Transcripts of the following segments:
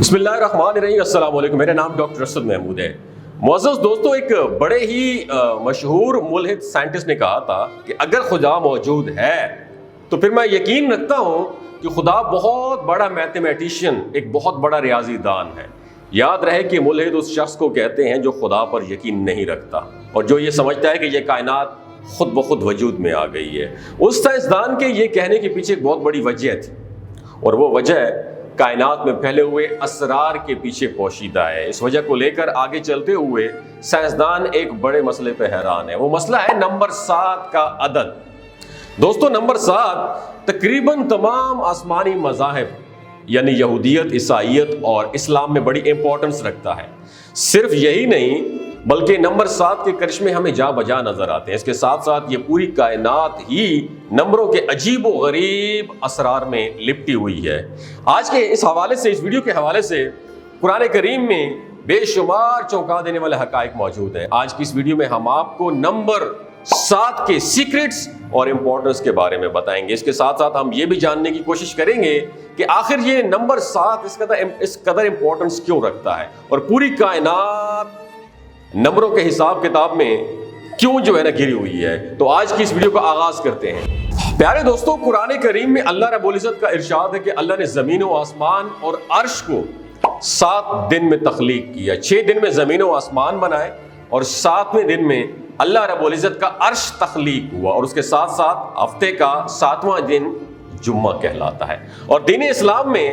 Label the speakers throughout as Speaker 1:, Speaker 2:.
Speaker 1: بسم اللہ الرحمن الرحیم۔ السلام علیکم، میرا نام ڈاکٹر اسد محمود ہے۔ معزز دوستو، ایک بڑے ہی مشہور ملحد سائنٹسٹ نے کہا تھا کہ اگر خدا موجود ہے تو پھر میں یقین رکھتا ہوں کہ خدا بہت بڑا میتھمیٹیشین، ایک بہت بڑا ریاضی دان ہے۔ یاد رہے کہ ملحد اس شخص کو کہتے ہیں جو خدا پر یقین نہیں رکھتا اور جو یہ سمجھتا ہے کہ یہ کائنات خود بخود وجود میں آ گئی ہے۔ اس سائنسدان کے یہ کہنے کے پیچھے ایک بہت بڑی وجہ تھی، اور وہ وجہ کائنات میں پھیلے ہوئے اسرار کے پیچھے پوشیدہ ہے۔ اس وجہ کو لے کر آگے چلتے ہوئے سائنسدان ایک بڑے مسئلے پہ حیران ہے۔ وہ مسئلہ ہے نمبر 7 کا عدد۔ دوستو، نمبر 7 تقریباً تمام آسمانی مذاہب یعنی یہودیت، عیسائیت اور اسلام میں بڑی امپورٹنس رکھتا ہے۔ صرف یہی نہیں بلکہ نمبر 7 کے کرشمے ہمیں جا بجا نظر آتے ہیں۔ اس کے ساتھ ساتھ یہ پوری کائنات ہی نمبروں کے عجیب و غریب اسرار میں لپٹی ہوئی ہے۔ آج کے اس حوالے سے، اس ویڈیو کے حوالے سے قرآن کریم میں بے شمار چونکا دینے والے حقائق موجود ہیں۔ آج کی اس ویڈیو میں ہم آپ کو نمبر 7 کے سیکرٹس اور امپورٹنس کے بارے میں بتائیں گے۔ اس کے ساتھ ساتھ ہم یہ بھی جاننے کی کوشش کریں گے کہ آخر یہ نمبر 7 اس قدر امپورٹنس کیوں رکھتا ہے اور پوری کائنات نمبروں کے حساب کتاب میں کیوں گھری ہوئی ہے۔ تو آج کی اس ویڈیو کا آغاز کرتے ہیں۔ پیارے دوستو، قرآن کریم میں اللہ رب العزت کا ارشاد ہے کہ اللہ نے زمین و آسمان اور عرش کو 7 دن میں تخلیق کیا۔ 6 دن میں زمین و آسمان بنائے اور 7ویں دن میں اللہ رب العزت کا عرش تخلیق ہوا، اور اس کے ساتھ ساتھ ہفتے کا 7واں دن جمعہ کہلاتا ہے۔ اور دین اسلام میں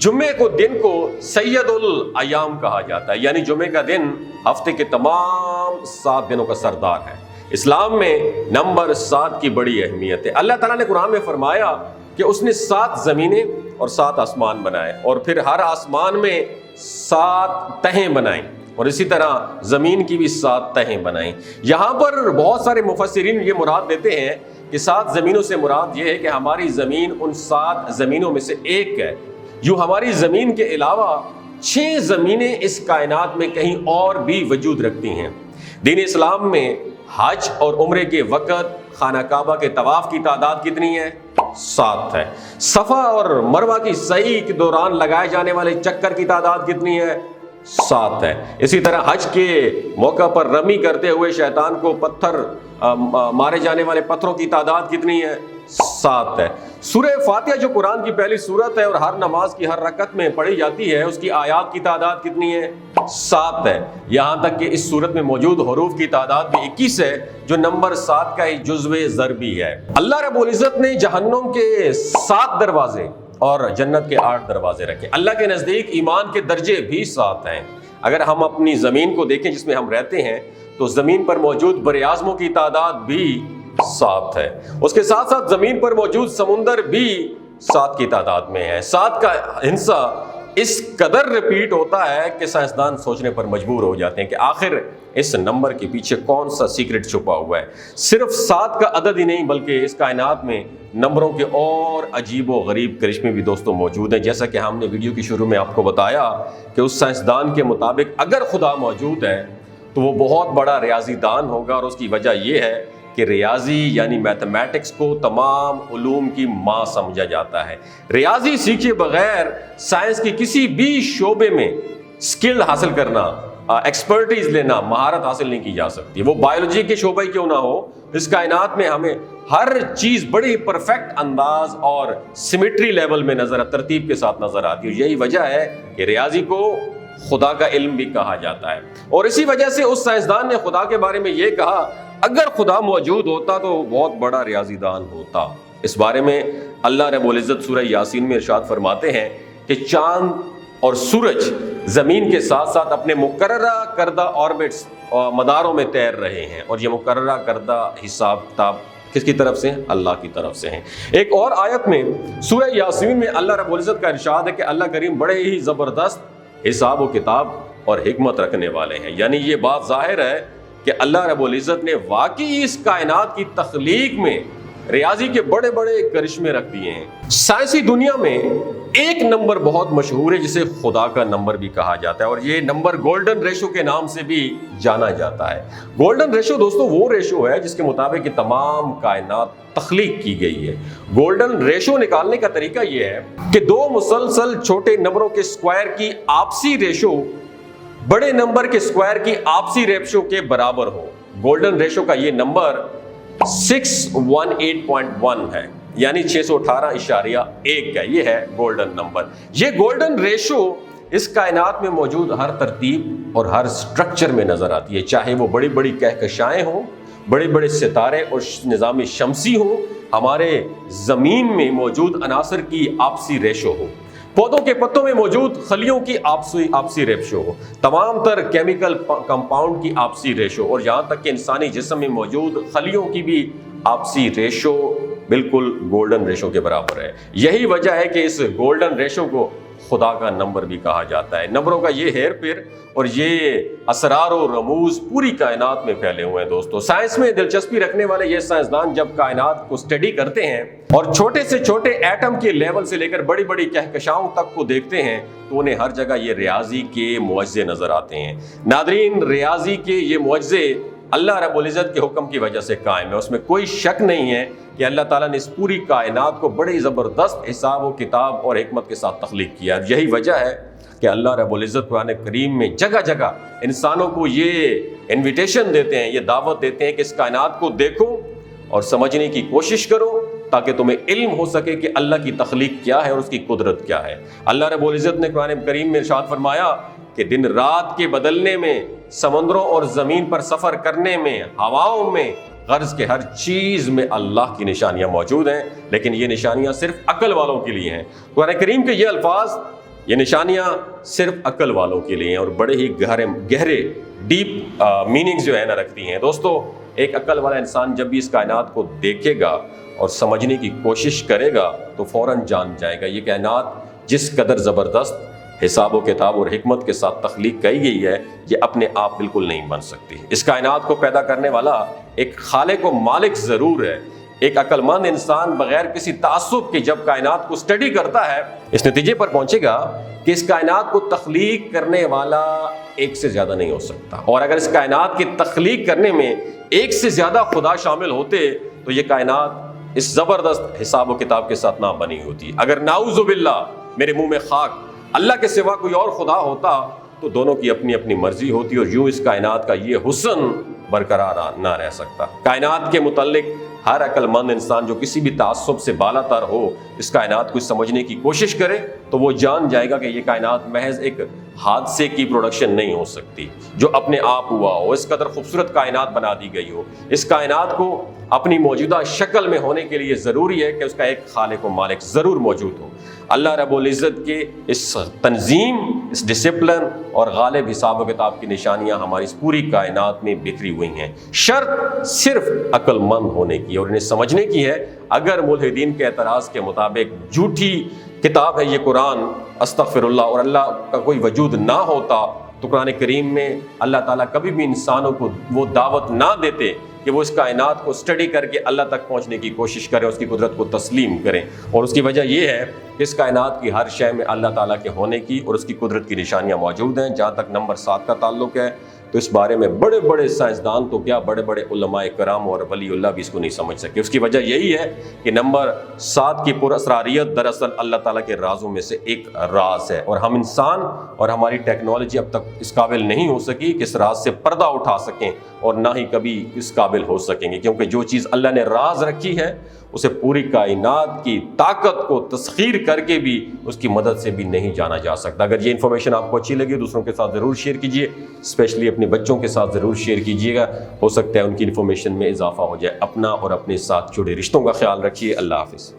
Speaker 1: جمعے کو دن کو سید الایام کہا جاتا ہے، یعنی جمعے کا دن ہفتے کے تمام 7 دنوں کا سردار ہے۔ اسلام میں نمبر 7 کی بڑی اہمیت ہے۔ اللہ تعالیٰ نے قرآن میں فرمایا کہ اس نے 7 زمینیں اور 7 آسمان بنائے، اور پھر ہر آسمان میں 7 تہیں بنائیں، اور اسی طرح زمین کی بھی 7 تہیں بنائیں۔ یہاں پر بہت سارے مفسرین یہ مراد دیتے ہیں کہ 7 زمینوں سے مراد یہ ہے کہ ہماری زمین ان 7 زمینوں میں سے ایک ہے۔ یوں ہماری زمین کے علاوہ 6 زمینیں اس کائنات میں کہیں اور بھی وجود رکھتی ہیں۔ دین اسلام میں حج اور عمرے کے وقت خانہ کعبہ کے طواف کی تعداد کتنی ہے؟ 7 ہے۔ صفا اور مروہ کی سعی کے دوران لگائے جانے والے چکر کی تعداد کتنی ہے؟ 7 ہے۔ اسی طرح حج کے موقع پر رمی کرتے ہوئے شیطان کو مارے جانے والے پتھروں کی تعداد کتنی ہے؟ 7 ہے۔ سورہ فاتحہ جو قرآن کی پہلی سورت ہے اور ہر نماز کی ہر رکعت میں پڑھی جاتی ہے، اس کی آیات کی تعداد کتنی ہے؟ 7 ہے۔ یہاں تک کہ اس سورت میں موجود حروف کی تعداد بھی 21 ہے، جو نمبر 7 کا ہی جزو ضربی ہے۔ اللہ رب العزت نے جہنم کے 7 دروازے اور جنت کے 8 دروازے رکھے۔ اللہ کے نزدیک ایمان کے درجے بھی 7 ہیں۔ اگر ہم اپنی زمین کو دیکھیں جس میں ہم رہتے ہیں، تو زمین پر موجود بر اعظموں کی تعداد بھی 7 ہے۔ اس کے ساتھ ساتھ زمین پر موجود سمندر بھی 7 کی تعداد میں ہے۔ 7 کا ہندسہ اس قدر ریپیٹ ہوتا ہے کہ سائنسدان سوچنے پر مجبور ہو جاتے ہیں کہ آخر اس نمبر کے پیچھے کون سا سیکرٹ چھپا ہوا ہے۔ صرف 7 کا عدد ہی نہیں بلکہ اس کائنات میں نمبروں کے اور عجیب و غریب کرشمے بھی دوستوں موجود ہیں۔ جیسا کہ ہم نے ویڈیو کی شروع میں آپ کو بتایا کہ اس سائنسدان کے مطابق اگر خدا موجود ہے تو وہ بہت بڑا ریاضی دان ہوگا، اور اس کی وجہ یہ ہے کہ ریاضی یعنی میتھمیٹکس کو تمام علوم کی ماں سمجھا جاتا ہے۔ ریاضی سیکھے بغیر سائنس کی کسی بھی شعبے میں سکل حاصل کرنا، ایکسپرٹیز لینا، مہارت حاصل نہیں کی جا سکتی۔ وہ بایولوجی کے شعبہ کیوں نہ ہو، اس کائنات میں ہمیں ہر چیز بڑی پرفیکٹ انداز اور سیمیٹری لیول میں ترتیب کے ساتھ نظر آتی ہے۔ یہی وجہ ہے کہ ریاضی کو خدا کا علم بھی کہا جاتا ہے، اور اسی وجہ سے اس سائنسدان نے خدا کے بارے میں یہ کہا اگر خدا موجود ہوتا تو بہت بڑا ریاضی دان ہوتا۔ اس بارے میں اللہ رب العزت سورہ یاسین میں ارشاد فرماتے ہیں کہ چاند اور سورج زمین کے ساتھ ساتھ اپنے مقررہ کردہ آربٹس اور مداروں میں تیر رہے ہیں، اور یہ مقررہ کردہ حساب کتاب کس کی طرف سے ہیں؟ اللہ کی طرف سے ہیں۔ ایک اور آیت میں سورہ یاسین میں اللہ رب العزت کا ارشاد ہے کہ اللہ کریم بڑے ہی زبردست حساب و کتاب اور حکمت رکھنے والے ہیں۔ یعنی یہ بات ظاہر ہے کہ اللہ رب العزت نے واقعی اس کائنات کی تخلیق میں ریاضی کے بڑے بڑے کرشمے رکھ دیے ہیں۔ سائنسی دنیا میں ایک نمبر بہت مشہور ہے جسے خدا کا نمبر بھی کہا جاتا ہے، اور یہ نمبر گولڈن ریشو کے نام سے بھی جانا جاتا ہے۔ گولڈن ریشو دوستو وہ ریشو ہے جس کے مطابق یہ تمام کائنات تخلیق کی گئی ہے۔ گولڈن ریشو نکالنے کا طریقہ یہ ہے کہ دو مسلسل چھوٹے نمبروں کے اسکوائر کی آپسی ریشو بڑے نمبر کے اسکوائر کی آپسی ریشو کے برابر ہو۔ گولڈن ریشو کا یہ نمبر 618.1 ہے، یعنی 618.1 کا یہ ہے گولڈن نمبر۔ یہ گولڈن ریشو اس کائنات میں موجود ہر ترتیب اور ہر سٹرکچر میں نظر آتی ہے، چاہے وہ بڑی بڑی کہکشائیں ہوں، بڑے بڑے ستارے اور نظام شمسی ہوں، ہمارے زمین میں موجود عناصر کی آپسی ریشو ہو، پودوں کے پتوں میں موجود خلیوں کی آپسی ریشو ہو، تمام تر کیمیکل کمپاؤنڈ کی آپسی ریشو، اور یہاں تک کہ انسانی جسم میں موجود خلیوں کی بھی آپسی ریشو بالکل گولڈن ریشو کے برابر ہے۔ یہی وجہ ہے کہ اس گولڈن ریشو کو خدا کا نمبر بھی کہا جاتا ہے۔ نمبروں کا یہ ہیر پھیر اور یہ اسرار و رموز پوری کائنات میں پھیلے ہوئے ہیں دوستو۔ سائنس میں دلچسپی رکھنے والے یہ سائنسدان جب کائنات کو اسٹڈی کرتے ہیں اور چھوٹے سے چھوٹے ایٹم کے لیول سے لے کر بڑی بڑی کہکشاؤں تک کو دیکھتے ہیں تو انہیں ہر جگہ یہ ریاضی کے معجزے نظر آتے ہیں۔ ناظرین، ریاضی کے یہ معجزے اللہ رب العزت کے حکم کی وجہ سے قائم ہے، اس میں کوئی شک نہیں ہے کہ اللہ تعالیٰ نے اس پوری کائنات کو بڑی زبردست حساب و کتاب اور حکمت کے ساتھ تخلیق کیا۔ یہی وجہ ہے کہ اللہ رب العزت قرآن کریم میں جگہ جگہ انسانوں کو یہ انویٹیشن دیتے ہیں، یہ دعوت دیتے ہیں کہ اس کائنات کو دیکھو اور سمجھنے کی کوشش کرو تاکہ تمہیں علم ہو سکے کہ اللہ کی تخلیق کیا ہے اور اس کی قدرت کیا ہے۔ اللہ رب العزت نے قرآن کریم میں ارشاد فرمایا کہ دن رات کے بدلنے میں، سمندروں اور زمین پر سفر کرنے میں، ہواؤں میں، غرض کے ہر چیز میں اللہ کی نشانیاں موجود ہیں، لیکن یہ نشانیاں صرف عقل والوں کے لیے ہیں۔ قرآن کریم کے یہ الفاظ، یہ نشانیاں صرف عقل والوں کے لیے ہیں اور بڑے ہی گہرے ڈیپ میننگز جو ہے نا رکھتی ہیں۔ دوستو، ایک عقل والا انسان جب بھی اس کائنات کو دیکھے گا اور سمجھنے کی کوشش کرے گا تو فوراً جان جائے گا یہ کائنات جس قدر زبردست حساب و کتاب اور حکمت کے ساتھ تخلیق کی گئی ہے، یہ اپنے آپ بالکل نہیں بن سکتی۔ اس کائنات کو پیدا کرنے والا ایک خالق و مالک ضرور ہے۔ ایک عقل مند انسان بغیر کسی تعصب کے جب کائنات کو اسٹڈی کرتا ہے، اس نتیجے پر پہنچے گا کہ اس کائنات کو تخلیق کرنے والا ایک سے زیادہ نہیں ہو سکتا، اور اگر اس کائنات کی تخلیق کرنے میں ایک سے زیادہ خدا شامل ہوتے تو یہ کائنات اس زبردست حساب و کتاب کے ساتھ نہ بنی ہوتی۔ اگر نعوذ باللہ، میرے منہ میں خاک، اللہ کے سوا کوئی اور خدا ہوتا تو دونوں کی اپنی اپنی مرضی ہوتی اور یوں اس کائنات کا یہ حسن برقرار نہ رہ سکتا۔ کائنات کے متعلق ہر عقل مند انسان جو کسی بھی تعصب سے بالا تر ہو، اس کائنات کو سمجھنے کی کوشش کرے تو وہ جان جائے گا کہ یہ کائنات محض ایک حادثے کی پروڈکشن نہیں ہو سکتی جو اپنے آپ ہوا ہو، اس قدر خوبصورت کائنات بنا دی گئی ہو۔ اس کائنات کو اپنی موجودہ شکل میں ہونے کے لیے ضروری ہے کہ اس کا ایک خالق و مالک ضرور موجود ہو۔ اللہ رب العزت کے اس تنظیم، اس ڈسپلن اور غالب حساب و کتاب کی نشانیاں ہماری اس پوری کائنات میں بکھری ہوئی ہیں۔ شرط صرف عقل مند ہونے کی اور انہیں سمجھنے کی ہے۔ اگر ملحدین کے اعتراض کے مطابق جھوٹی کتاب ہے یہ قرآن، استغفر اللہ، اور اللہ کا کوئی وجود نہ ہوتا تو قرآن کریم میں اللہ تعالیٰ کبھی بھی انسانوں کو وہ دعوت نہ دیتے کہ وہ اس کائنات کو اسٹڈی کر کے اللہ تک پہنچنے کی کوشش کریں، اس کی قدرت کو تسلیم کریں۔ اور اس کی وجہ یہ ہے کہ اس کائنات کی ہر شے میں اللہ تعالیٰ کے ہونے کی اور اس کی قدرت کی نشانیاں موجود ہیں۔ جہاں تک نمبر 7 کا تعلق ہے تو اس بارے میں بڑے بڑے سائنسدان تو کیا، بڑے بڑے علماء کرام اور ولی اللہ بھی اس کو نہیں سمجھ سکے۔ اس کی وجہ یہی ہے کہ نمبر 7 کی پراسراریت دراصل اللہ تعالیٰ کے رازوں میں سے ایک راز ہے، اور ہم انسان اور ہماری ٹیکنالوجی اب تک اس قابل نہیں ہو سکی کہ اس راز سے پردہ اٹھا سکیں، اور نہ ہی کبھی اس قابل ہو سکیں گے، کیونکہ جو چیز اللہ نے راز رکھی ہے اسے پوری کائنات کی طاقت کو تسخیر کر کے بھی اس کی مدد سے بھی نہیں جانا جا سکتا۔ اگر یہ انفارمیشن آپ کو اچھی لگی دوسروں کے ساتھ ضرور شیئر کیجیے، اسپیشلی اپنے بچوں کے ساتھ ضرور شیئر کیجیے گا، ہو سکتا ہے ان کی انفارمیشن میں اضافہ ہو جائے۔ اپنا اور اپنے ساتھ جڑے رشتوں کا خیال رکھیے۔ اللہ حافظ۔